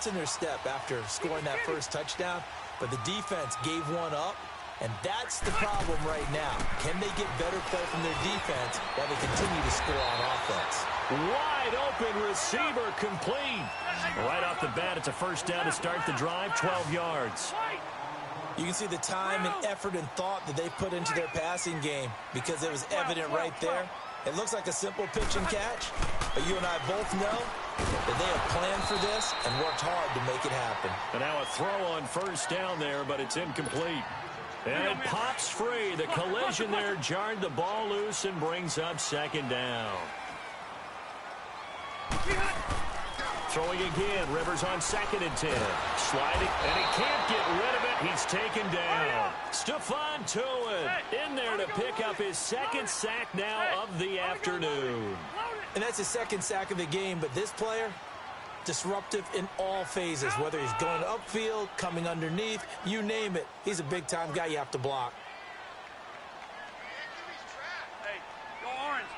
confidence in their step after scoring that first touchdown, but the defense gave one up, and that's the problem right now. Can they get better play from their defense while they continue to score on offense? Wide open receiver complete. Right off the bat, it's a first down to start the drive, 12 yards. You can see the time and effort and thought that they put into their passing game because it was evident right there. It looks like a simple pitch and catch, but you and I both know that they have planned for this and worked hard to make it happen. And now a throw on first down there, but it's incomplete. And it pops free. The collision there jarred the ball loose and brings up second down. Throwing again. Rivers on 2nd and 10. Sliding, and he can't get rid of it. He's taken down. Stephon Tuitt in there to pick up his 2nd sack now of the afternoon. And that's his 2nd sack of the game, but this player, disruptive in all phases, whether he's going upfield, coming underneath, you name it. He's a big-time guy you have to block. Hey, go orange.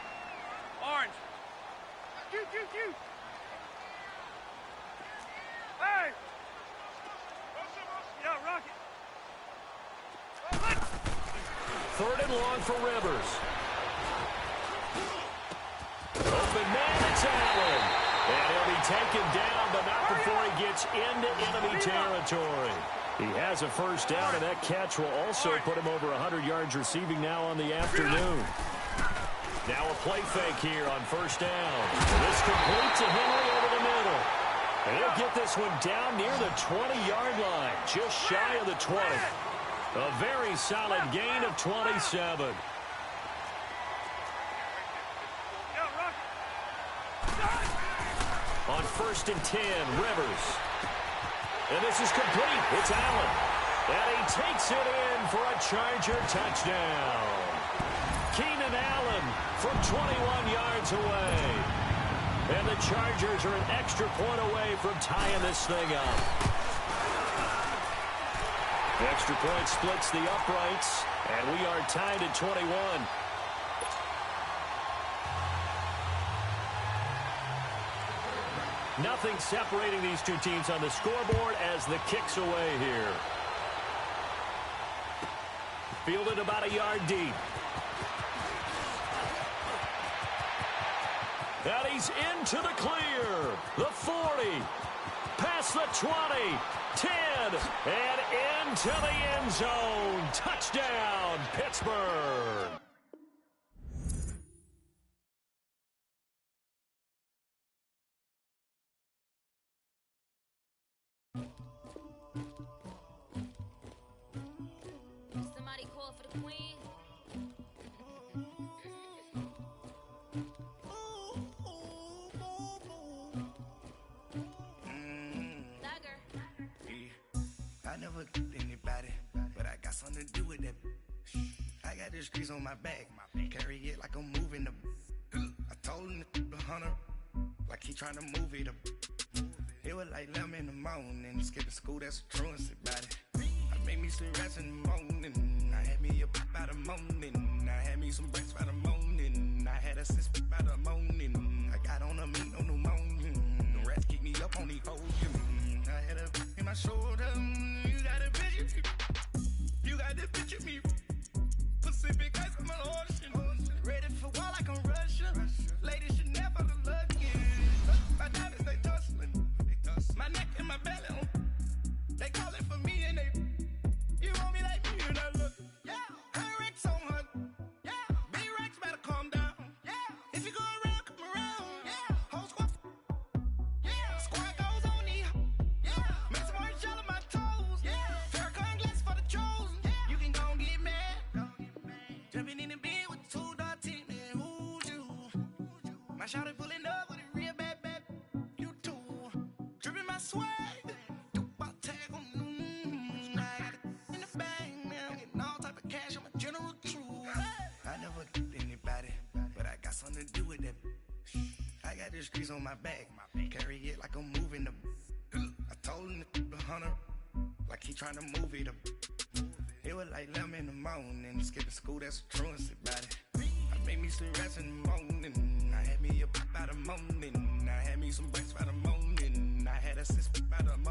Orange. Q. Hey! Yeah, Rocket. 3rd and long for Rivers. Open man, it's Allen. And he'll be taken down, but not before he gets into enemy territory. He has a first down, and that catch will also put him over 100 yards receiving now on the afternoon. Now a play fake here on first down. This completes to Henry over the middle. And he'll get this one down near the 20-yard line, just shy of the 20. A very solid gain of 27. On 1st and 10, Rivers. And this is complete. It's Allen. And he takes it in for a Charger touchdown. Keenan Allen from 21 yards away. And the Chargers are an extra point away from tying this thing up. The extra point splits the uprights, and we are tied at 21. Nothing separating these two teams on the scoreboard as the kick's away here. Fielded about a yard deep. And he's into the clear. The 40. Past the 20. 10. And into the end zone. Touchdown, Pittsburgh. Somebody call for the queen. I never did anybody, but I got something to do with that. I got the streets on my back, carry it like I'm moving the. I told him the hunter, like he trying to move it up. It was like 11 in the morning, skipping school, that's a truancy about it. I made me some rats in the morning, I had me a pop out of morning, I had me some breaks by the morning, I had a sis by the morning, I got on a meat on the morning, the rats keep me up on the ocean, I had a in my shoulder, you got a picture, you got the picture me, Pacific ice on my ocean, ready for war like I'm Russian, ladies should never look lucky, my diamonds they tussling, my neck and my belly, they calling for me and they, you want me like me and I look, yeah, Rex on her, yeah, big Rex better calm down, yeah, if you go around, come around, yeah, whole squad, yeah, squad goes on the, yeah, make some orange gel on my toes, yeah, Farrakhan glass for the chosen, yeah, you can go and get mad, jumping in the bed with 2 dark teeth, man, who's you, my shawty pulling up with a real bad, you too, dripping my swag, something to do with that. I got the streets on my back, carry it like I'm moving the. I told him the hunter, like he trying to move it up. It was like 11 in the morning, skipping school, that's a truancy about it. I made me some rats in the morning, I had me a pop out of morning, I had me some breaks by the morning, I had a sis by the morning.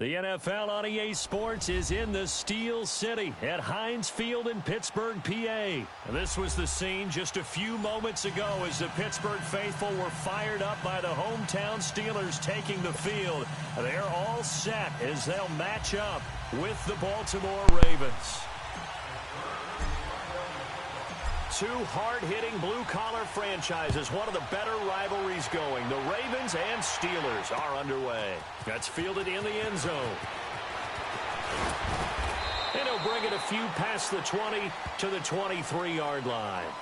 The NFL on EA Sports is in the Steel City at Heinz Field in Pittsburgh, PA. This was the scene just a few moments ago as the Pittsburgh faithful were fired up by the hometown Steelers taking the field. They're all set as they'll match up with the Baltimore Ravens. Two hard-hitting blue-collar franchises, one of the better rivalries going. The Ravens and Steelers are underway. That's fielded in the end zone. And he'll bring it a few past the 20 to the 23-yard line.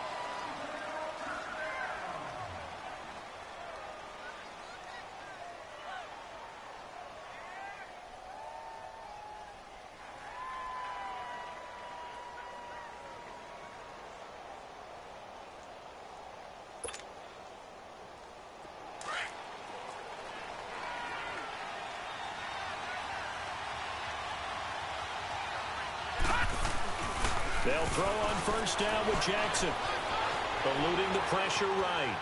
They'll throw on first down with Jackson. Eluding the pressure right.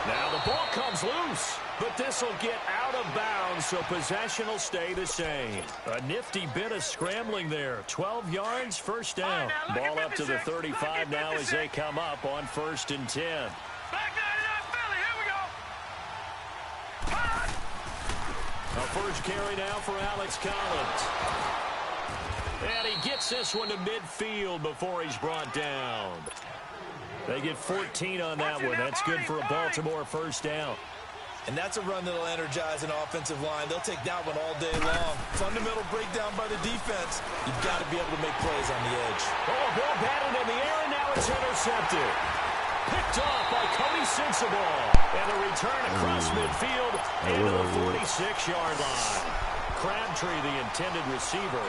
Now the ball comes loose, but this will get out of bounds, so possession will stay the same. A nifty bit of scrambling there. 12 yards, first down. Ball up to the 35 now as they come up on 1st and 10. Back 99 Philly, here we go. A first carry now for Alex Collins. And he gets this one to midfield before he's brought down. They get 14 on that one. That's good for a Baltimore first down. And that's a run that'll energize an offensive line. They'll take that one all day long. Fundamental breakdown by the defense. You've got to be able to make plays on the edge. Oh, ball batted in the air, and now it's intercepted. Picked off by Cody Sensabaugh. And a return across midfield into the 46-yard line. Crabtree, the intended receiver.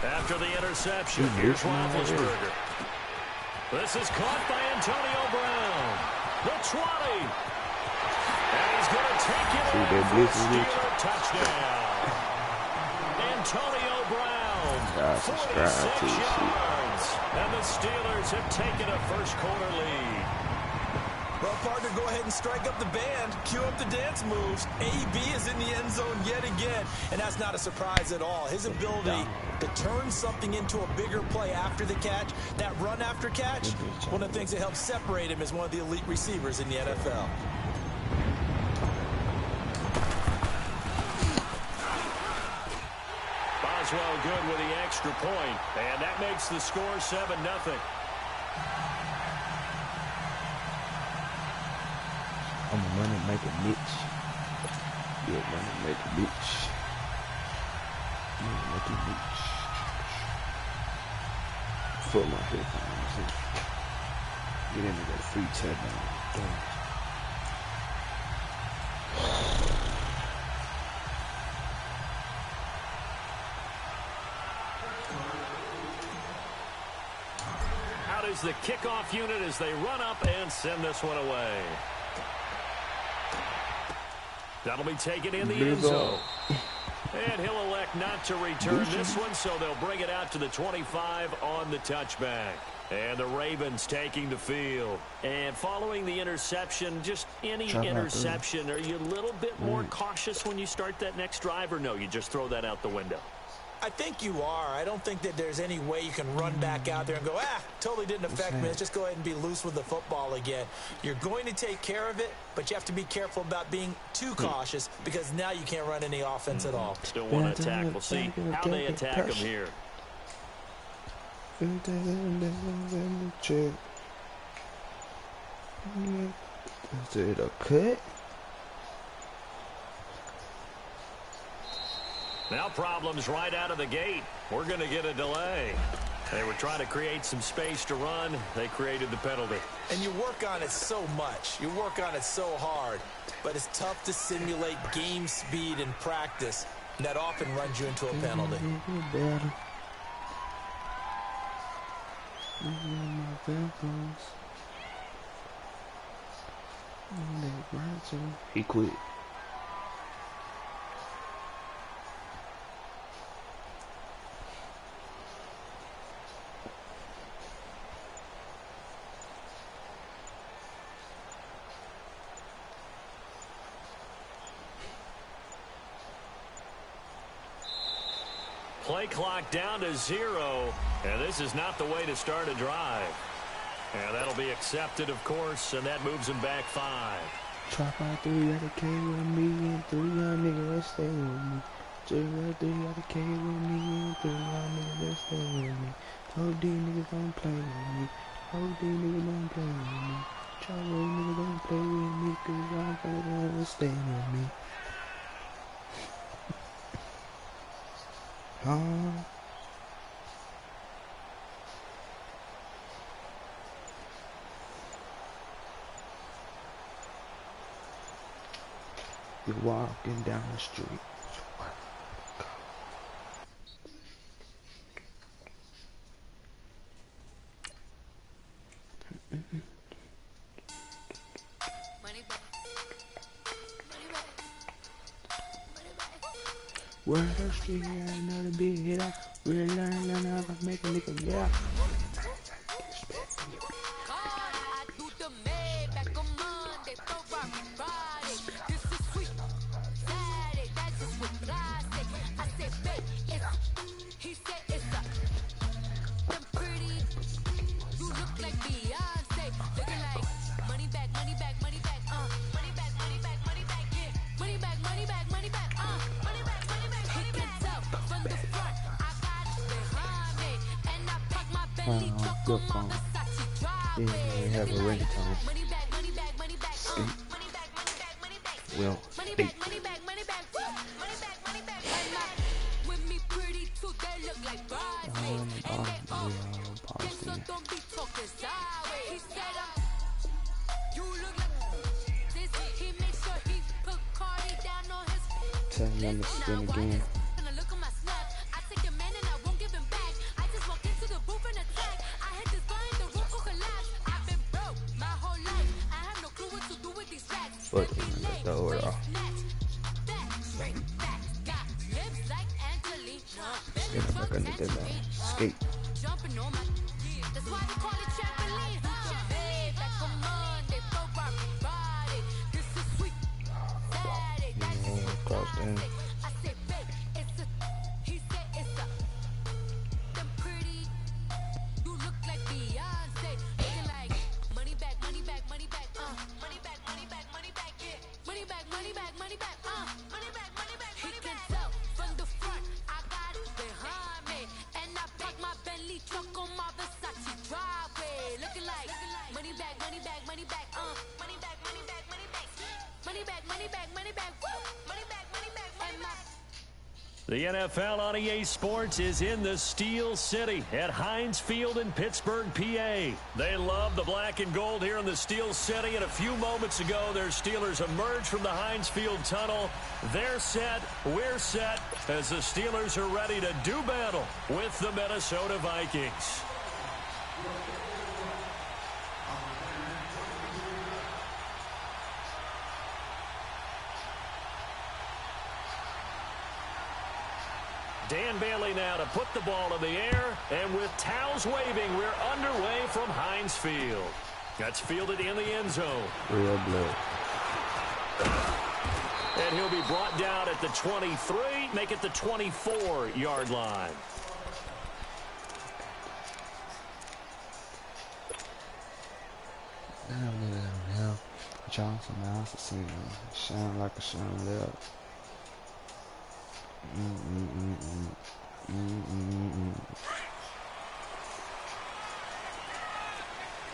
After the interception, here's Roethlisberger. This is caught by Antonio Brown. The 20. And he's going to take it over for a Steeler touchdown. Antonio Brown, 46 yards. And the Steelers have taken a first-quarter lead. Well, partner, go ahead and strike up the band. Cue up the dance moves. AB is in the end zone yet again, and that's not a surprise at all. His ability to turn something into a bigger play after the catch, that run after catch, one of the things that helps separate him as one of the elite receivers in the NFL. Boswell good with the extra point, and that makes the score 7-0. I'm gonna run and make a niche. Yeah, run and make a niche. Make a niche. Foot my headphones. Get in there, got a free touchdown. Out is the kickoff unit as they run up and send this one away. That'll be taken in the end zone. And he'll elect not to return this one, so they'll bring it out to the 25 on the touchback. And the Ravens taking the field. And following the interception, just any interception, are you a little bit more cautious when you start that next drive, or no, you just throw that out the window? I think you are. I don't think that there's any way you can run back out there and go, totally didn't affect me. Let's just go ahead and be loose with the football again. You're going to take care of it, but you have to be careful about being too cautious because now you can't run any offense at all. Still want to attack. We'll see how they attack him here. Is it a cut? Now problems right out of the gate. We're going to get a delay. They were trying to create some space to run. They created the penalty. And you work on it so much. You work on it so hard. But it's tough to simulate game speed in practice. And that often runs you into a penalty. He quit. Play clock down to 0, and this is not the way to start a drive. And that'll be accepted, of course, and that moves him back 5. Chop out 3 out of K with me, and 3 young niggas that stay with me. J out 3 out of K with me, and 3 young niggas that stay with me. OD niggas don't play with me. OD niggas don't play with me. Chop out niggas don't play with me, 'cause I'm gonna stay with me. Huh? You're walking down the street. Word of the street, another big hit. I really learn how to make a nigga get out. Good phone. Yeah, they have a ringtone. Skate. Well, skate. Tell him to spin again. But the order. Skate like a nigga now. Skate. Cross down. The NFL on EA Sports is in the Steel City at Heinz Field in Pittsburgh, PA. They love the black and gold here in the Steel City, and a few moments ago, their Steelers emerged from the Heinz Field tunnel. They're set, we're set, as the Steelers are ready to do battle with the Minnesota Vikings. Dan Bailey now to put the ball in the air, and with towels waving, we're underway from Heinz Field. That's fielded in the end zone. Real blood. And he'll be brought down at the 23, make it the 24-yard line. Now, Johnson Mouse is singing. Shine like a shine left.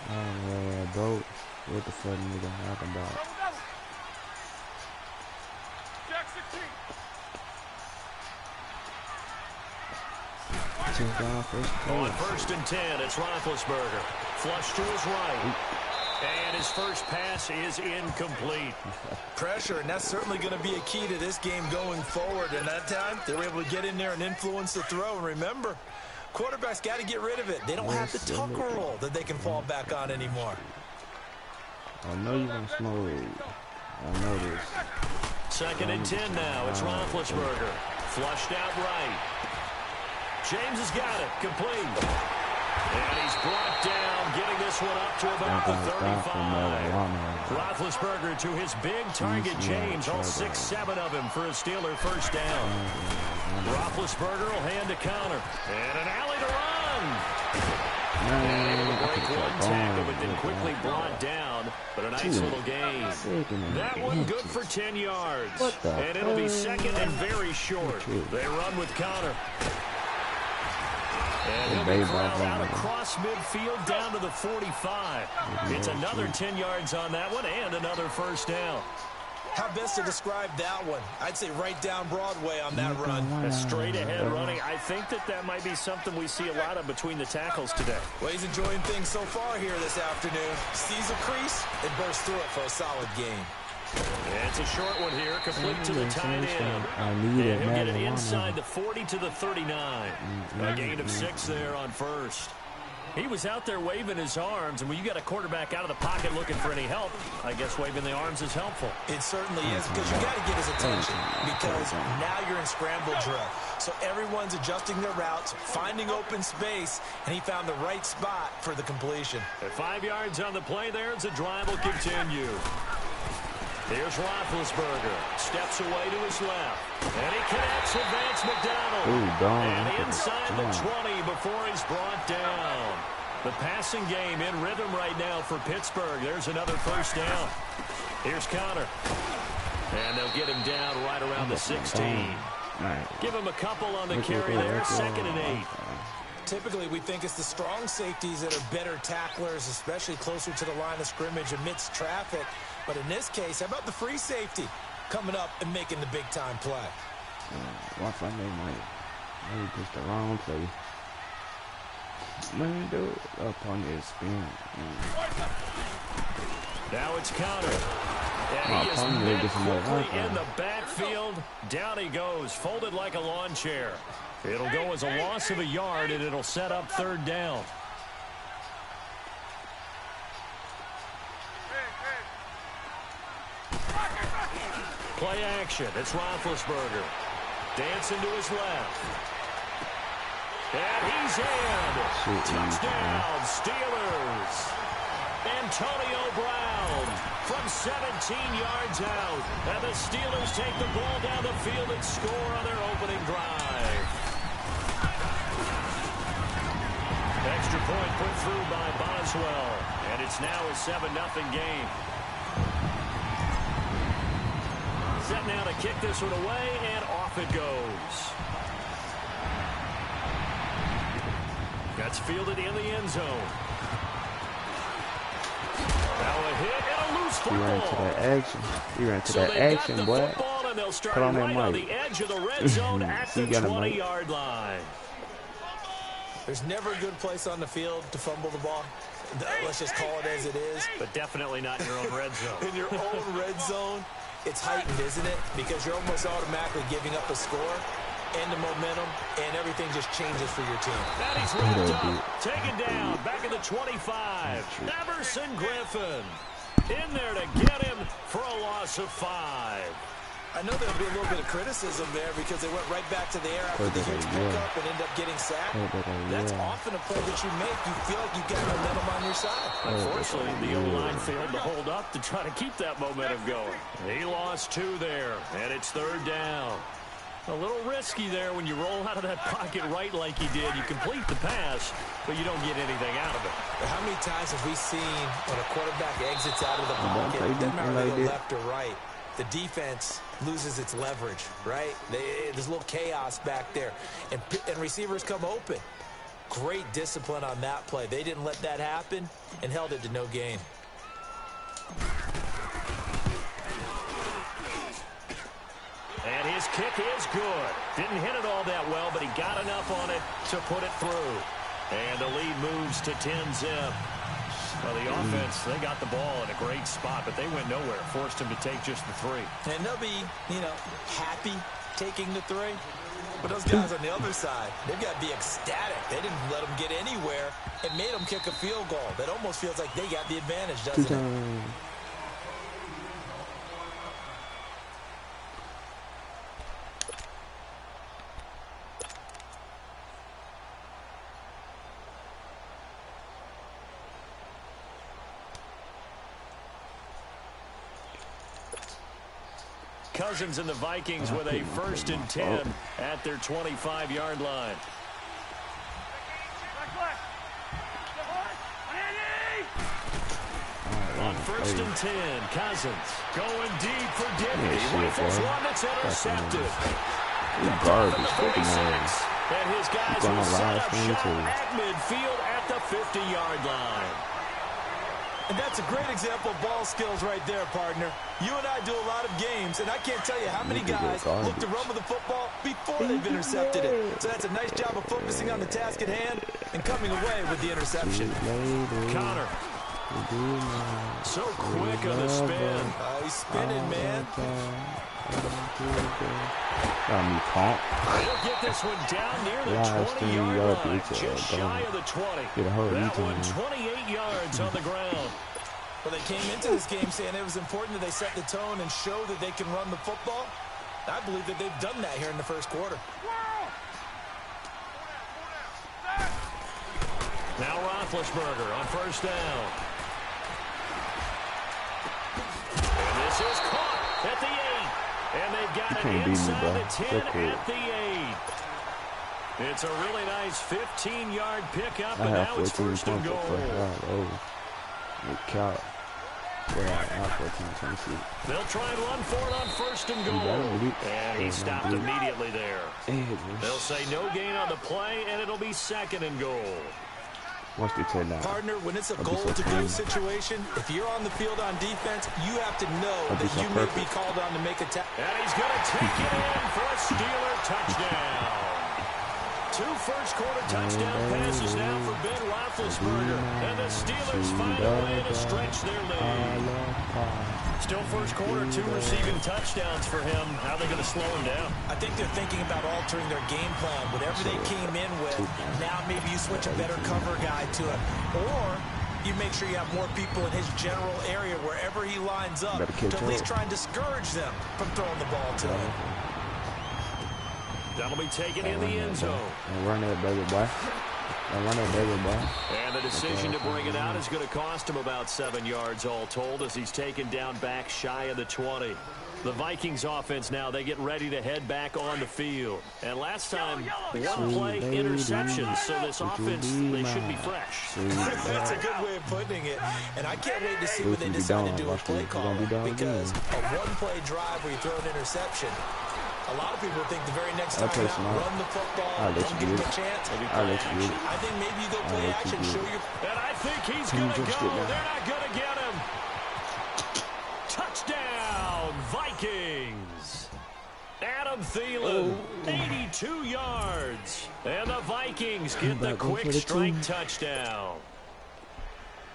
Oh, bro, what the fuck nigga talking about? On 1st and 10, it's Roethlisberger. Flush to his right. And his first pass is incomplete. Pressure, and that's certainly going to be a key to this game going forward. And that time, they were able to get in there and influence the throw. And remember, quarterbacks got to get rid of it. They don't have the tuck roll that they can fall back on anymore. I know you're going to smoke. I know this. 2nd and 10 now. It's Roethlisberger. Flushed out right. James has got it. Complete. And he's brought down, getting this one up to about the 35. Roethlisberger to his big target, James, all 6-7 of him for a Steeler first down. Roethlisberger will hand to counter. And an alley to run. And able to break one tackle, but then quickly brought down. But a nice little gain. That one good for 10 yards. And it'll be second and very short. They run with counter. And he'll be corralled out across midfield down to the 45. It's another 10 yards on that one and another first down. How best to describe that one? I'd say right down Broadway on that run. A straight-ahead running. I think that might be something we see a lot of between the tackles today. Well, he's enjoying things so far here this afternoon. Sees a crease and bursts through it for a solid game. And it's a short one here, complete to the tight end. And he'll get it inside the 40 to the 39. A gain of 6 there on first. He was out there waving his arms, and when you got a quarterback out of the pocket looking for any help, I guess waving the arms is helpful. It certainly is, because you got to get his attention, because now you're in scramble drill. So everyone's adjusting their routes, finding open space, and he found the right spot for the completion. At 5 yards on the play there, the drive will continue. Here's Roethlisberger. Steps away to his left. And he connects with Vance McDonald. And inside the 20 before he's brought down. The passing game in rhythm right now for Pittsburgh. There's another first down. Here's counter. And they'll get him down right around the 16. Give him a couple on the carry there. 2nd and 8. Typically, we think it's the strong safeties that are better tacklers, especially closer to the line of scrimmage amidst traffic. But in this case, how about the free safety coming up and making the big-time play? Watch like they might push the wrong play. Man, dude, up on his spin. Now it's counter. And he is met quickly in the backfield. Down he goes, folded like a lawn chair. It'll go as a loss of a yard, and it'll set up 3rd down. Play action. It's Roethlisberger. Dancing to his left. And he's in. Touchdown, Steelers. Antonio Brown from 17 yards out. And the Steelers take the ball down the field and score on their opening drive. Extra point put through by Boswell. And it's now a 7-0 game. Set now to kick this one away, and off it goes. That's fielded in the end zone. Now a hit and a loose football. He ran to that action. He ran to that action, boy. And they'll start Put on that right on mic. the edge of the red zone at the 20-yard line. There's never a good place on the field to fumble the ball. Let's just call it as it is. But definitely not in your own red zone. In your own red zone, it's heightened, isn't it? Because you're almost automatically giving up a score and the momentum, and everything just changes for your team. And he's wrapped up, taken down, back at the 25. Everson Griffin in there to get him for a loss of 5. I know there'll be a little bit of criticism there because they went right back to the air after the huge pickup and ended up getting sacked. That's often a play that you make. You feel like you've got momentum on your side. Unfortunately, the O-line failed to hold up to try to keep that momentum going. He lost 2 there, and it's 3rd down. A little risky there when you roll out of that pocket right like he did. You complete the pass, but you don't get anything out of it. But how many times have we seen when a quarterback exits out of the pocket, it doesn't matter whether they go left or right, the defense loses its leverage, right? There's a little chaos back there, and receivers come open. Great discipline on that play. They didn't let that happen and held it to no gain. And his kick is good. Didn't hit it all that well, but he got enough on it to put it through. And the lead moves to 10-zip. Well, the offense, they got the ball in a great spot, but they went nowhere. Forced him to take just the 3. And they'll be, happy taking the 3. But those guys on the other side, they've got to be ecstatic. They didn't let them get anywhere and made them kick a field goal. That almost feels like they got the advantage, doesn't it? Cousins and the Vikings with a 1st and 10 at their 25-yard line. On 1st and 10, Cousins going deep for Diddy. Rifles one that's intercepted. Garbage. And his guys will set up shop at midfield at the 50-yard line. And that's a great example of ball skills right there, partner. You and I do a lot of games, and I can't tell you how many guys look to run with the football before they've intercepted it. So that's a nice job of focusing on the task at hand and coming away with the interception. Connor. So quick on the spin. He's spinning, man. He'll get this one down near the 20-yard line, just shy of the 20. That one 28 yards on the ground. Well, they came into this game saying it was important that they set the tone and show that they can run the football. I believe that they've done that here in the first quarter. Now Roethlisberger on 1st down. And this is caught at the 8. And they've got it inside the 10 at the 8. It's a really nice 15-yard pickup, and now it's 1st and goal. They'll try and run for it on 1st and goal. And he stopped immediately there. They'll say no gain on the play, and it'll be 2nd and goal. What's the turn now? Partner, when it's a goal-to-go situation, if you're on the field on defense, you have to know that you may be called on to make a tackle. And he's going to take it in for a Steeler touchdown. 2 first-quarter touchdown passes now for Ben Roethlisberger. And the Steelers find a way to stretch their lead. Still first quarter, 2 receiving touchdowns for him. How are they going to slow him down? I think they're thinking about altering their game plan. Whatever they came in with, now maybe you switch a better cover guy to it. Or you make sure you have more people in his general area wherever he lines up to at least try and discourage them from throwing the ball to him. That'll be taken in the end zone. Run that baby boy. And the decision to bring it out is going to cost him about 7 yards all told as he's taken down back shy of the 20. The Vikings offense now, they get ready to head back on the field. And last time, 1-play interceptions, so this offense, they should be fresh. That's a good way of putting it. And I can't wait to see what they decide to do with play call. Because a 1-play drive where you throw an interception, a lot of people think the very next time out, run the football, don't give him a chance. I think maybe you go play action, show your... And I think he's going to go. They're not going to get him. Touchdown, Vikings. Adam Thielen, 82 yards. And the Vikings get the quick strike touchdown.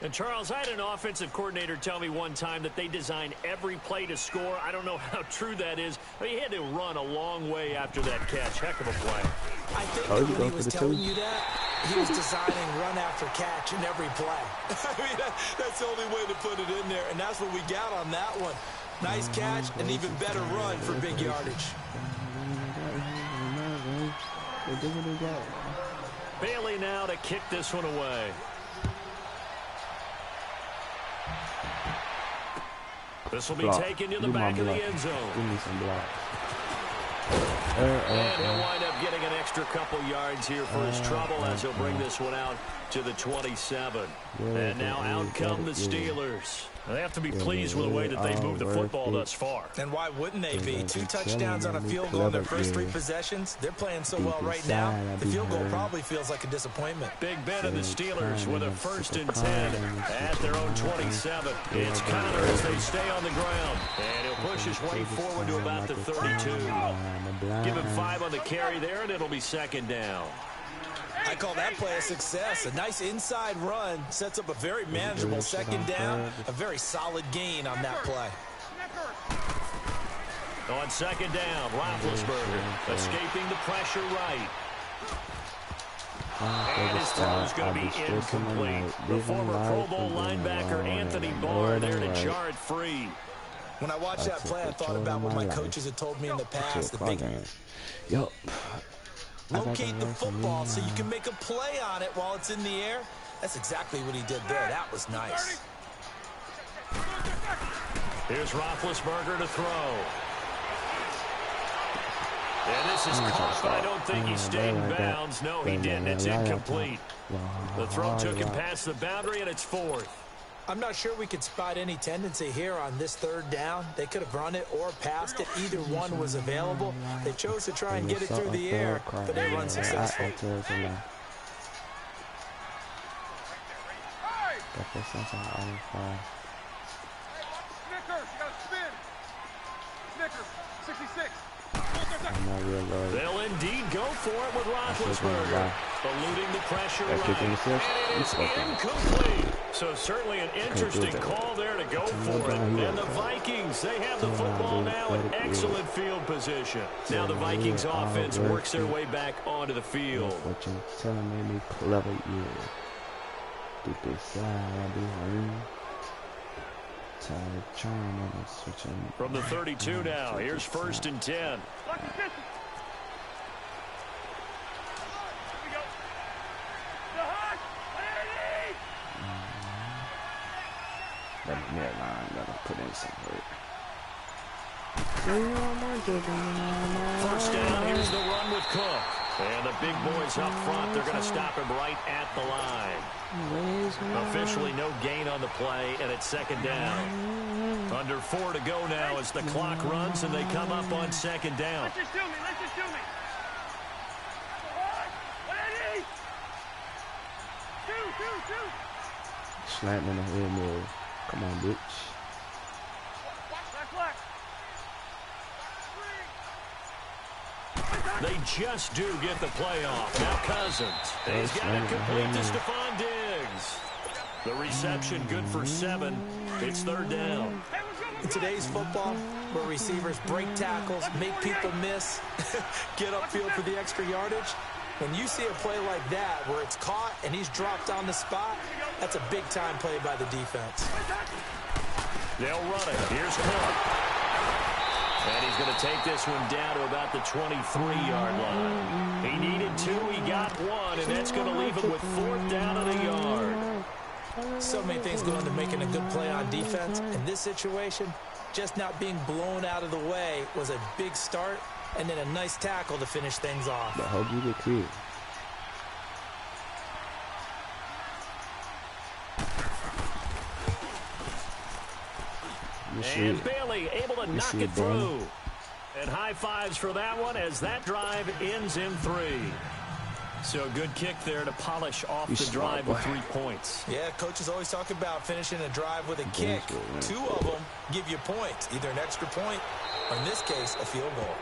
And, Charles, I had an offensive coordinator tell me one time that they design every play to score. I don't know how true that is. But he had to run a long way after that catch. Heck of a play. I think that when he was telling you that, he was designing run after catch in every play. I mean, that's the only way to put it in there. And that's what we got on that one. Nice catch, and even better run for big yardage. Bailey now to kick this one away. This will be taken to the back of the end zone. Give me some block. And he'll wind up getting an extra couple yards here for his trouble as he'll bring this one out to the 27. And now out come the Steelers. They have to be pleased with the way that they've moved the football thus far. And why wouldn't they be? 2 touchdowns on a field goal in their first 3 possessions. They're playing so well right now, the field goal probably feels like a disappointment. Big Ben and the Steelers with a 1st and 10 at their own 27. It's Connor as they stay on the ground. And he'll push his way forward to about the 32. Give him 5 on the carry there, and it'll be 2nd down. I call that play a success. A nice inside run sets up a very manageable 2nd down. A very solid gain on that play. On 2nd down, Roethlisberger escaping the pressure right. And his throw is going to be incomplete. The former Pro Bowl linebacker Anthony Barr there to jar it free. When I watched that play, I thought about what my coaches had told me in the past. The big locate the football so you can make a play on it while it's in the air. That's exactly what he did there. That was nice. Here's Roethlisberger to throw. This is caught, but I don't think he stayed in bounds. No, he didn't. It's incomplete. The throw took him past the boundary, and it's 4th. I'm not sure we could spot any tendency here on this 3rd down. They could have run it or passed it. Either one was available. They chose to try and get it through the air, but they run successfully. Snickers, you got to spin. Snickers, 66. They'll indeed go for it with Roethlisberger. Eluding the pressure right. And it is incomplete. So certainly an interesting call there to go for it. And the Vikings, they have the football now in excellent field position. Now the Vikings offense works their way back onto the field. What you telling me clever you. Stupid side behind. From the 32 now, here's 1st and 10. Put in some hurt. 1st down, here's the run with Cook. And the big boys up front, they're going to stop him right at the line. Officially no gain on the play, and it's 2nd down. Under 4 to go now as the clock runs, and they come up on 2nd down. Let's just do me. Slap in the head, man. Come on, bitch. They just do get the play off. Now Cousins. He's got it complete to Stephon Diggs. The reception good for 7. It's 3rd down. In today's football, where receivers break tackles, make people miss, get upfield for the extra yardage, when you see a play like that where it's caught and he's dropped on the spot, that's a big-time play by the defense. They'll run it. Here's Cook. And he's going to take this one down to about the 23-yard line. He needed 2, he got 1, and that's going to leave him with 4th down and a yard. So many things go into making a good play on defense. In this situation, just not being blown out of the way was a big start, and then a nice tackle to finish things off. I hope you get clear. And Bailey able to knock it through. And high fives for that one as that drive ends in 3. So a good kick there to polish off the drive with 3 points. Yeah, coaches always talk about finishing a drive with a kick. 2 of them give you points, either an extra point or, in this case, a field goal.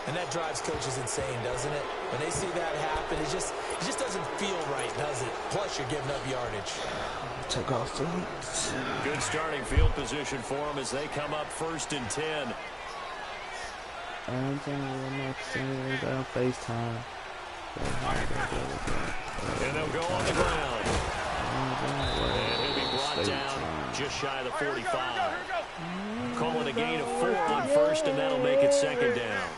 And that drives coaches insane, doesn't it? When they see that happen, it just doesn't feel right, does it? Plus, you're giving up yardage. Took off the good starting field position for them as they come up 1st and 10. I'm telling you, next thing we got FaceTime. And they'll go on the ground. And he'll be brought down just shy of the 45. Calling a gain of 4 on 1st, and that'll make it 2nd down.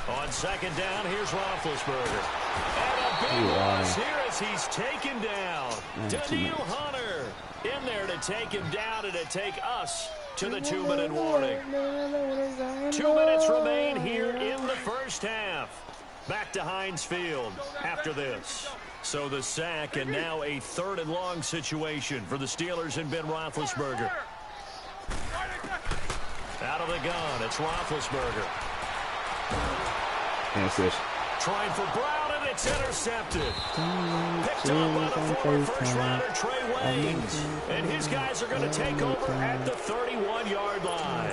On 2nd down, here's Roethlisberger. And a big loss here as he's taken down. Danielle Hunter in there to take him down and to take us to the 2-minute warning. 2 minutes remain here in the 1st half. Back to Heinz Field after this. So the sack and now a 3rd and long situation for the Steelers and Ben Roethlisberger. Out of the gun, it's Roethlisberger. Trying for Brown, and it's intercepted. Picked up by the former first-rounder Trey Waynes. And his guys are going to take over at the 31-yard line.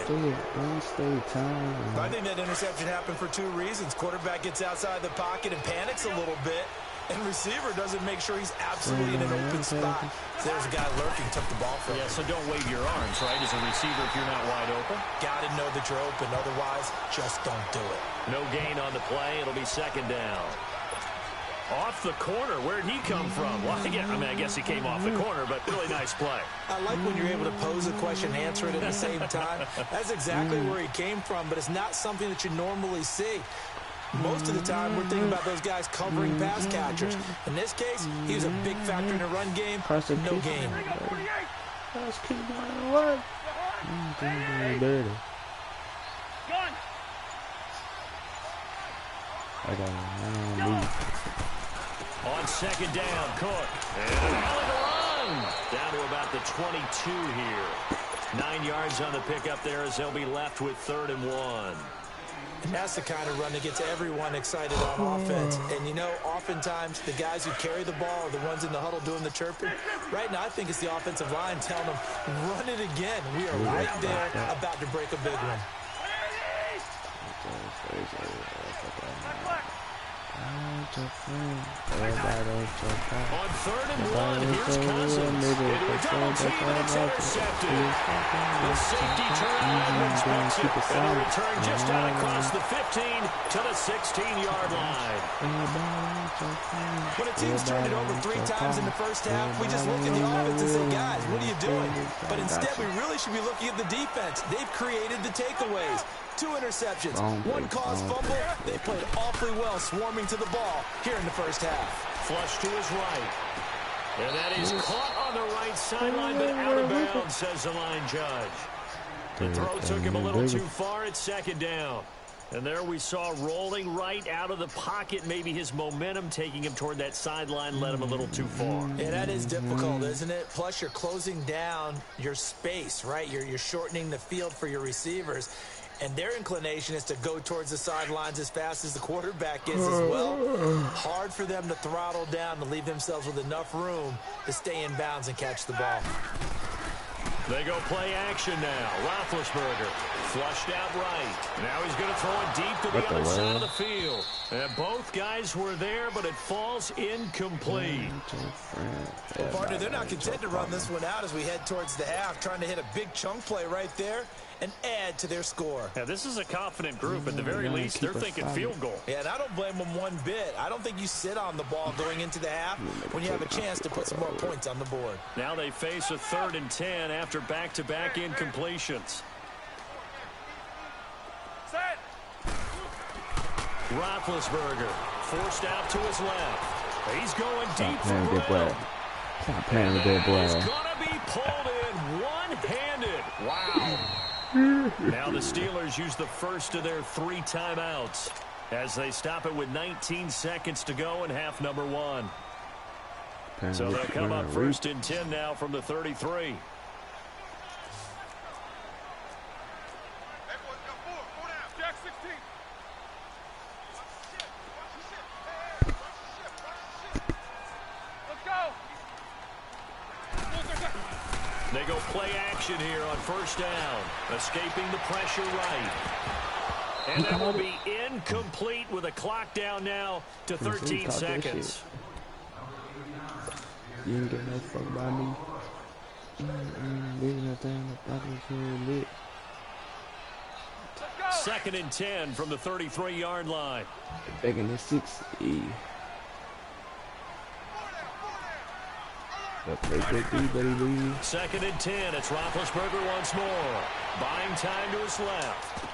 I think that interception happened for 2 reasons. Quarterback gets outside the pocket and panics a little bit. And receiver doesn't make sure he's absolutely in an open spot. So there's a guy lurking, took the ball from him. Yeah, so don't wave your arms, right, as a receiver if you're not wide open. Got to know that you're open. Otherwise, just don't do it. No gain on the play. It'll be 2nd down. Off the corner. Where'd he come from? Well, yeah, I guess he came off the corner, but really nice play. I like when you're able to pose a question and answer it at the same time. That's exactly where he came from, but it's not something that you normally see. Most of the time, we're thinking about those guys covering pass catchers. In this case, he was a big factor in the run game. No gain. Dirty. Gun. I got me. On second down, Cook. And an alley to run. Down to about the 22 here. 9 yards on the pickup there as they'll be left with 3rd and 1. That's the kind of run that gets everyone excited on offense. And, you know, oftentimes the guys who carry the ball are the ones in the huddle doing the chirping. Right now, I think it's the offensive line telling them, run it again. We are right there about to break a big one. On 3rd and 1, here's Cousins. Into a double team, and it's intercepted. The safety turnover expects it. And a return just out across the 15 to the 16-yard line. When a team's turned it over 3 times in the first half, we just look at the offense and say, guys, what are you doing? But instead, we really should be looking at the defense. They've created the takeaways. 2 interceptions, 1 caused fumble. They played awfully well swarming to the ball here in the first half. Flush to his right. And that is caught on the right sideline, but out of bounds, says the line judge. The throw took him a little too far at second down. And there we saw rolling right out of the pocket. Maybe his momentum taking him toward that sideline led him a little too far. Yeah, that is difficult, isn't it? Plus, you're closing down your space, right? You're shortening the field for your receivers. And their inclination is to go towards the sidelines as fast as the quarterback is as well. Hard for them to throttle down to leave themselves with enough room to stay in bounds and catch the ball. They go play action now. Roethlisberger flushed out right. Now he's going to throw it deep to the other side of the field. And both guys were there, but it falls incomplete. Well, partner, they're not content to run this one out as we head towards the half, trying to hit a big chunk play right there and add to their score. Yeah, this is a confident group. At the very least, they're thinking field goal. Yeah, and I don't blame them one bit. I don't think you sit on the ball going into the half when you have a chance to put some more points on the board. Now they face a 3rd and 10 after back-to-back incompletions. Set. Roethlisberger forced out to his left. He's going deep for Brown. Stop playing with that boy. He's going to be pulled in one-handed. Wow. Now the Steelers use the first of their 3 timeouts as they stop it with 19 seconds to go in half number 1. So they'll come up 1st and 10 now from the 33. Jack 16. Let's go. They go play action here on 1st down. Escaping the pressure right. And that will be incomplete with a clock down now to 13 seconds. You ain't get no fuck by me. Leaving that thing up lit. 2nd and 10 from the 33-yard line. Back in the 6. Baby. 2nd and 10. It's Roethlisberger once more. Buying time to his left.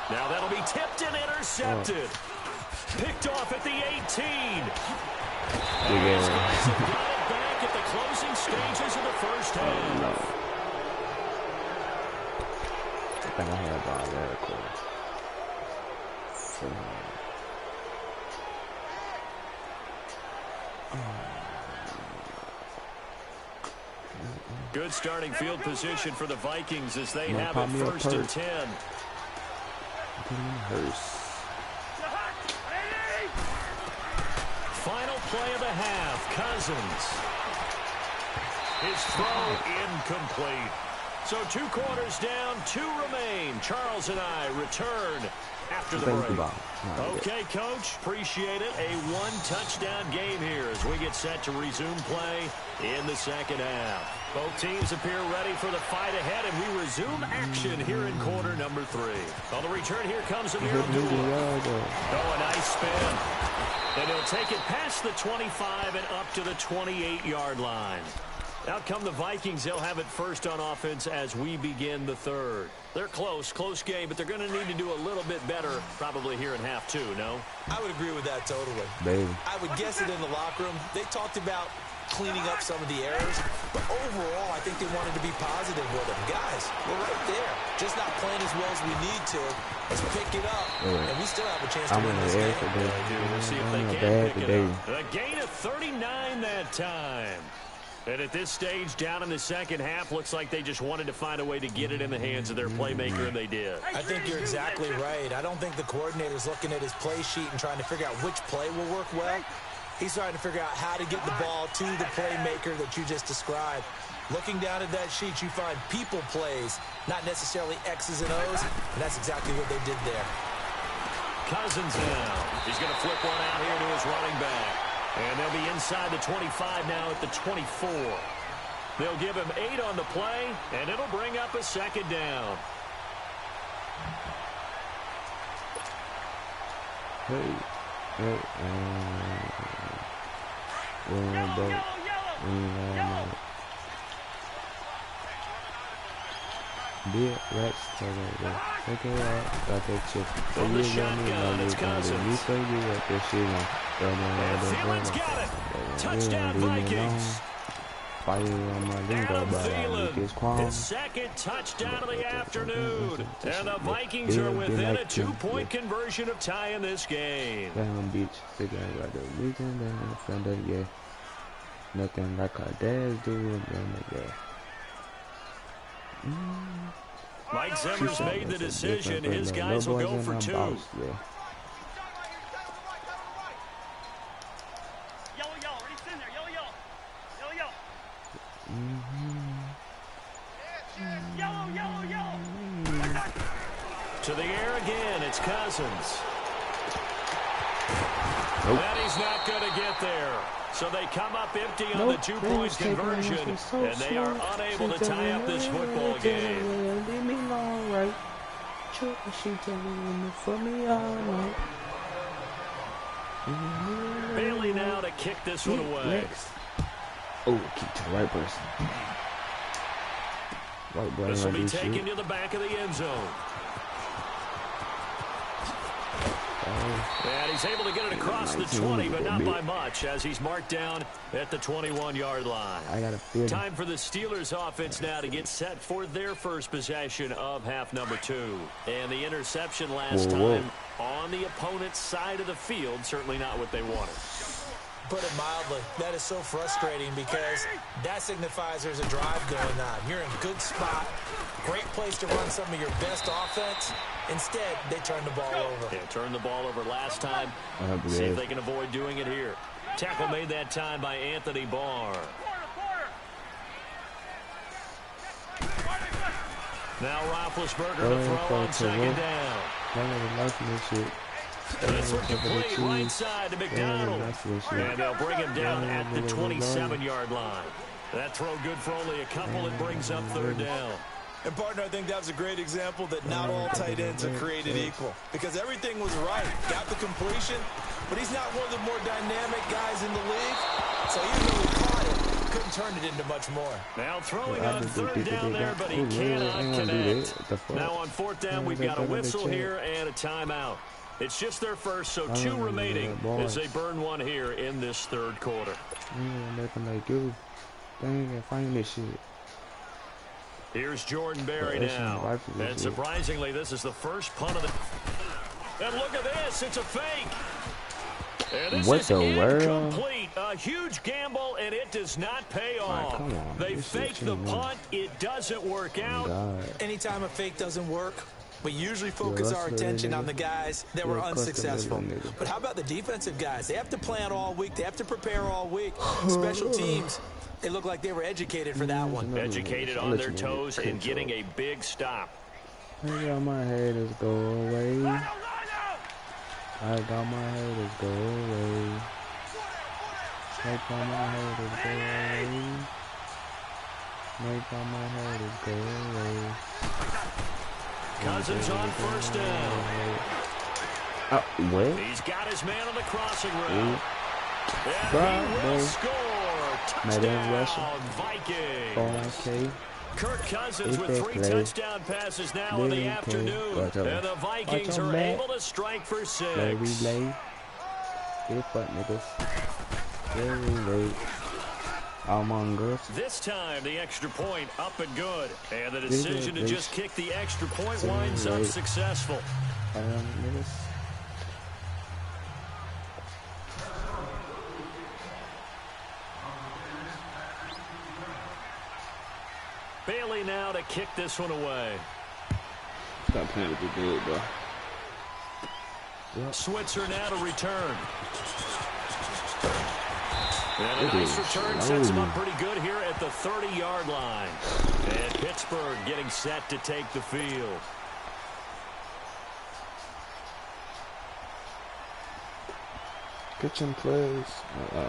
Now that'll be tipped and intercepted. Picked off at the 18. These guys have got it back at the closing stages of the first half. I think I had a ball there, of course. Good starting field position for the Vikings as they have it 1st and 10. Final play of the half. Cousins. His throw incomplete. So 2 quarters down, 2 remain. Charles and I return after the break. Okay, Coach, appreciate it. A 1-touchdown game here as we get set to resume play in the second half. Both teams appear ready for the fight ahead, and we resume action here in quarter number 3. On the return, here comes Amir Abdullah. Oh, a nice spin. And he'll take it past the 25 and up to the 28-yard line. Out come the Vikings. They'll have it first on offense as we begin the 3rd. They're close game, but they're going to need to do a little bit better probably here in half 2, no? I would agree with that totally. Baby. I would guess it in the locker room. They talked about cleaning up some of the errors. But overall, I think they wanted to be positive with them. Guys, we're right there. Just not playing as well as we need to. Let's pick it up, and we still have a chance to win this game. We'll see if they can pick it up. A gain of 39 that time. And at this stage, down in the second half, looks like they just wanted to find a way to get it in the hands of their playmaker, and they did. I think you're exactly right. I don't think the coordinator's looking at his play sheet and trying to figure out which play will work well. He's trying to figure out how to get the ball to the playmaker that you just described. Looking down at that sheet, you find people plays, not necessarily X's and O's, and that's exactly what they did there. Cousins now. He's going to flip one out here to his running back. And they'll be inside the 25 now at the 24. They'll give him 8 on the play, and it'll bring up a second down. From the shotgun, it's Cousins. And Thielen's got it. Touchdown, Vikings. Adam Thielen, his second touchdown of the afternoon. And the Vikings are within a 2-point conversion of tying this game. Nothing like our dads do. Mike Zimmer's made the decision. His guys will go for 2. Yellow, already in there. Yellow. Yellow. To the air again, it's Cousins. Nope. And he's not going to get there. So they come up empty on the 2-point conversion, and they are unable to tie up this football game. Leave me alone, right? She for me all right. Bailey now to kick this one away. Oh, kick to the right person. White boy. This will be taken to the back of the end zone. And he's able to get it across the 20, but not by much, as he's marked down at the 21-yard line. Time for the Steelers offense now to get set for their first possession of half number 2. And the interception last time on the opponent's side of the field, certainly not what they wanted. Put it mildly, that is so frustrating because that signifies there's a drive going on. You're in a good spot, great place to run some of your best offense. Instead, they turn the ball over. Yeah, turned the ball over last time. See if they can avoid doing it here. Tackle made that time by Anthony Barr. Now Roethlisberger to throw on second down. This one complete right side to McDonald. And they'll bring him down at the 27-yard line. That throw good for only a couple. It brings up third down. And, partner, I think that was a great example that not all tight ends are created equal. Because everything was right. Got the completion, but he's not one of the more dynamic guys in the league. So even though he caught it, couldn't turn it into much more. Now throwing on third down there, but he cannot connect. Now on fourth down, we've got a whistle here and a timeout. It's just their first, so 2 remaining as they burn one here in this third quarter. Nothing like you. Dang, find this shit. Here's Jordan Berry now. And surprisingly, this is the first punt of the... And look at this, it's a fake. And this is incomplete. A huge gamble, and it does not pay off. They fake the punt. It doesn't work out. Anytime a fake doesn't work, we usually focus our attention on the guys that were unsuccessful. But how about the defensive guys? They have to plan all week. They have to prepare all week. Special teams, they look like they were educated for that one. Educated on their toes and getting a big stop. I got my haters go away. I got my haters go away. Make all my haters go away. Make all my haters go away. Cousins on first down. What? He's got his man on the crossing route. And he will score. Touchdown, Vikings. Kirk Cousins with 3 touchdown passes now in the afternoon. And the Vikings are able to strike for 6. Among Us. This time, the extra point up and good. And the decision to just kick the extra point winds up successful. Bailey now to kick this one away. Stop playing with the dude, bro. Yep. Switzer now to return. And a nice return sets him up pretty good here at the 30-yard line. And Pittsburgh getting set to take the field. Get some plays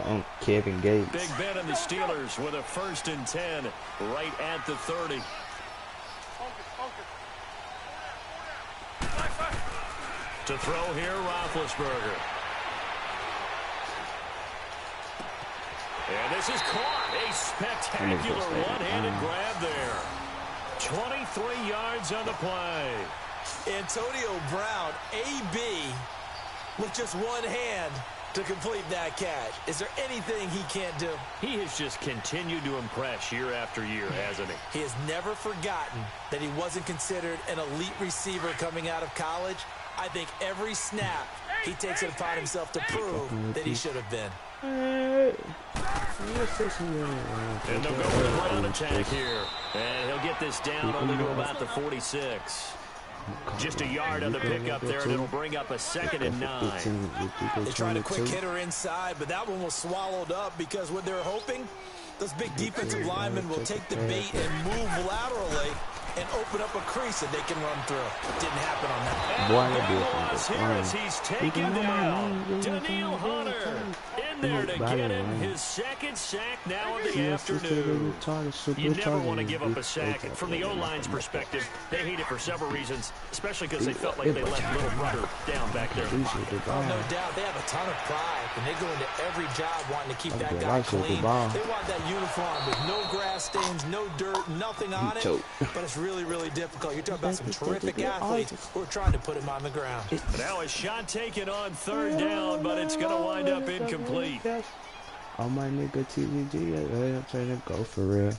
on Kevin Gates. Big Ben and the Steelers with a 1st and 10 right at the 30. To throw here, Roethlisberger. And this is caught. A spectacular one-handed grab there. 23 yards on the play. Antonio Brown, AB, with just one hand to complete that catch. Is there anything he can't do? He has just continued to impress year after year, hasn't he? He has never forgotten that he wasn't considered an elite receiver coming out of college. I think every snap he takes it upon himself to prove that he should have been. And they'll go with a run attack here. And he'll get this down only to about the 46. Just a yard on the pickup there, and it'll bring up a 2nd and 9. They tried a quick hitter inside, but that one was swallowed up because what they're hoping, those big defensive linemen will take the bait and move laterally and open up a crease that they can run through. Didn't happen on that. And here as he's taken down. Danielle Hunter in there to get him his 2nd sack now of the afternoon. You never want to give up a sack. From the O-line's perspective, they hate it for several reasons, especially because they felt like they left little brother down back there. Oh, no doubt. They have a ton of pride, and they go into every job wanting to keep that guy clean. They want that uniform with no grass stains, no dirt, nothing on it. But it's really, really difficult. You're talking about some terrific athletes who are trying to put him on the ground. Now a shot taken on 3rd down, but it's going to wind up incomplete. Oh, my nigga TVG, I'm trying to go for real.